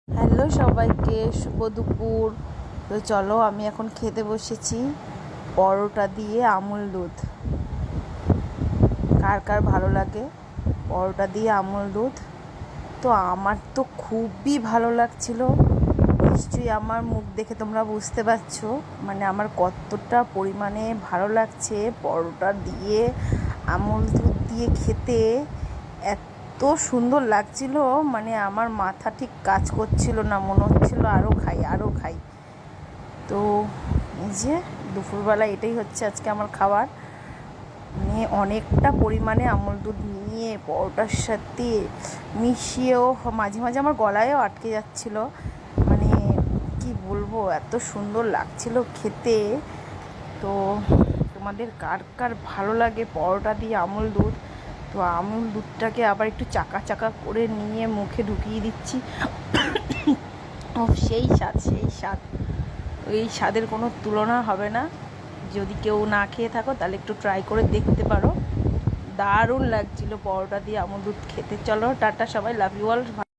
Hello সবাইকে, শুভ দুপুর। তো চলো, আমি এখন খেতে বসেছি পরোটা দিয়ে আমুল দুধ। কার কার ভালো লাগে পরোটা দিয়ে আমুল দুধ? তো আমার তো খুবই ভালো লাগছিল। নিশ্চয়ই আমার মুখ দেখে তোমরা বুঝতে পারছো মানে আমার কতটা পরিমাণে ভালো লাগছে পরোটা দিয়ে আমুল দুধ দিয়ে খেতে। এত সুন্দর লাগছিল, মানে আমার মাথা ঠিক কাজ করছিল না, মনে হচ্ছিল আরও খাই আরও খাই। তো এই যে দুপুরবেলা এটাই হচ্ছে আজকে আমার খাবার। মানে অনেকটা পরিমাণে আমুল দুধ নিয়ে পরোটার সাথে মিশিয়েও মাঝে মাঝে আমার গলায়ও আটকে যাচ্ছিল। মানে কি বলবো, এত সুন্দর লাগছিল খেতে। তো তোমাদের কার কার ভালো লাগে পরোটা দিয়ে আমুল দুধ? তো আমুল দুধটাকে আবার একটু চাকা চাকা করে নিয়ে মুখে ঢুকিয়ে দিচ্ছি। ও সেই স্বাদ, সেই স্বাদ। এই স্বাদের কোনো তুলনা হবে না। যদি কেউ না খেয়ে থাকো তাহলে একটু ট্রাই করে দেখতে পারো। দারুণ লাগছিল পরোটা দিয়ে আমুল দুধ খেতে। চলো টাটা সবাই, লাভ ইউ অল।